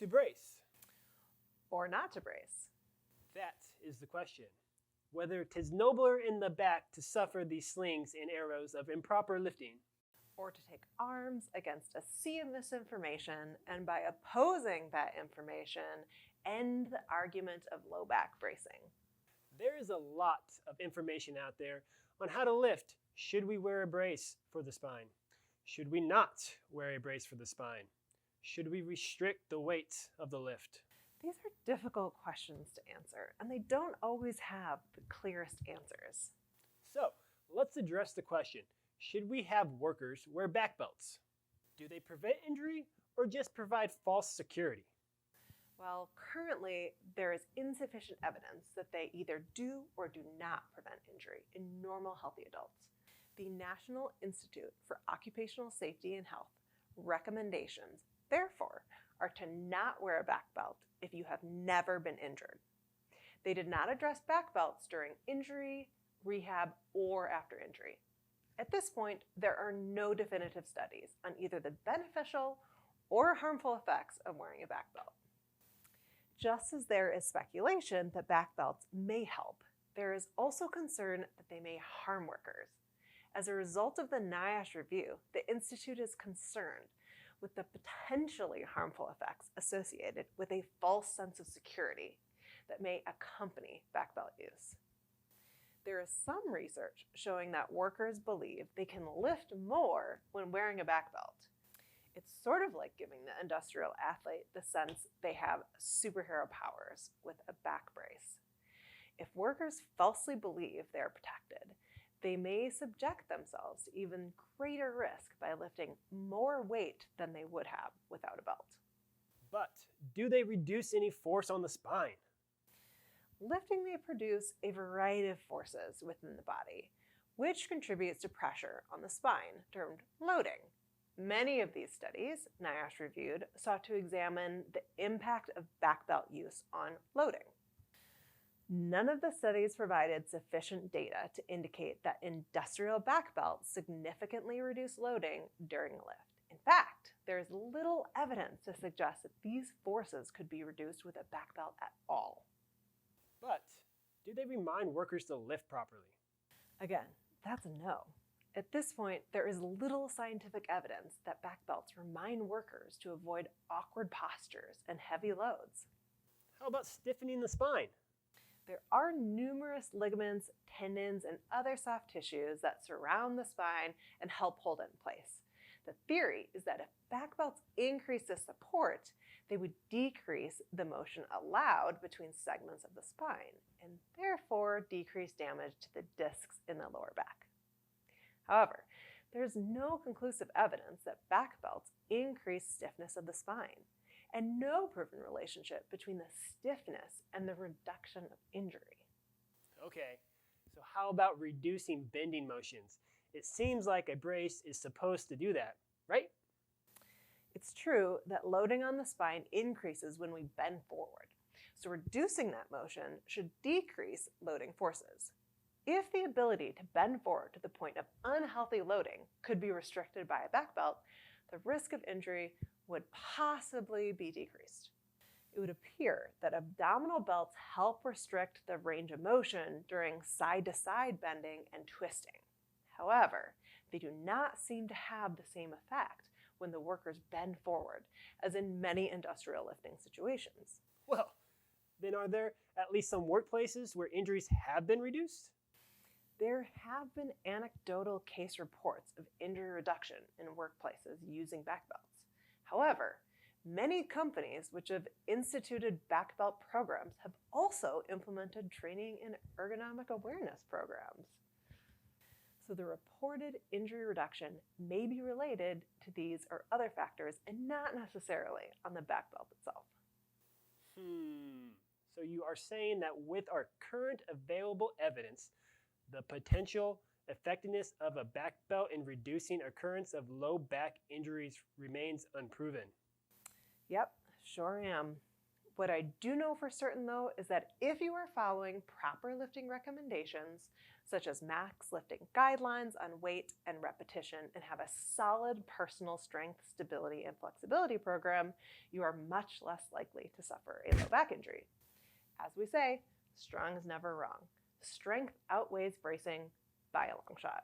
to brace? Or not to brace? That is the question. Whether 'tis nobler in the back to suffer these slings and arrows of improper lifting, or to take arms against a sea of misinformation and by opposing that information, end the argument of low back bracing. There is a lot of information out there on how to lift. Should we wear a brace for the spine? Should we not wear a brace for the spine? Should we restrict the weight of the lift? These are difficult questions to answer, and they don't always have the clearest answers. So, let's address the question. Should we have workers wear back belts? Do they prevent injury or just provide false security? Well, currently, there is insufficient evidence that they either do or do not prevent injury in normal, healthy adults. The National Institute for Occupational Safety and Health recommendations, therefore, are to not wear a back belt if you have never been injured. They did not address back belts during injury, rehab, or after injury. At this point, there are no definitive studies on either the beneficial or harmful effects of wearing a back belt. Just as there is speculation that back belts may help, there is also concern that they may harm workers. As a result of the NIOSH review, the Institute is concerned with the potentially harmful effects associated with a false sense of security that may accompany back belt use. There is some research showing that workers believe they can lift more when wearing a back belt. It's sort of like giving the industrial athlete the sense they have superhero powers with a back brace. If workers falsely believe they are protected, they may subject themselves to even greater risk by lifting more weight than they would have without a belt. But do they reduce any force on the spine? Lifting may produce a variety of forces within the body, which contributes to pressure on the spine, termed loading. Many of these studies NIOSH reviewed sought to examine the impact of back belt use on loading. None of the studies provided sufficient data to indicate that industrial back belts significantly reduce loading during a lift. In fact, there is little evidence to suggest that these forces could be reduced with a back belt at all. But do they remind workers to lift properly? Again, that's a no. At this point, there is little scientific evidence that back belts remind workers to avoid awkward postures and heavy loads. How about stiffening the spine? There are numerous ligaments, tendons, and other soft tissues that surround the spine and help hold it in place. The theory is that if back belts increase the support, they would decrease the motion allowed between segments of the spine and therefore decrease damage to the discs in the lower back. However, there is no conclusive evidence that back belts increase stiffness of the spine, and no proven relationship between the stiffness and the reduction of injury. Okay, so how about reducing bending motions? It seems like a brace is supposed to do that, right? It's true that loading on the spine increases when we bend forward, so reducing that motion should decrease loading forces. If the ability to bend forward to the point of unhealthy loading could be restricted by a back belt, the risk of injury would possibly be decreased. It would appear that abdominal belts help restrict the range of motion during side-to-side bending and twisting. However, they do not seem to have the same effect when the workers bend forward, as in many industrial lifting situations. Well, then are there at least some workplaces where injuries have been reduced? There have been anecdotal case reports of injury reduction in workplaces using back belts. However, many companies which have instituted back belt programs have also implemented training and ergonomic awareness programs. So the reported injury reduction may be related to these or other factors and not necessarily on the back belt itself. So you are saying that with our current available evidence, the potential effectiveness of a back belt in reducing occurrence of low back injuries remains unproven. Yep, sure am. What I do know for certain, though, is that if you are following proper lifting recommendations, such as max lifting guidelines on weight and repetition, and have a solid personal strength, stability, and flexibility program, you are much less likely to suffer a low back injury. As we say, strong is never wrong. Strength outweighs bracing by a long shot.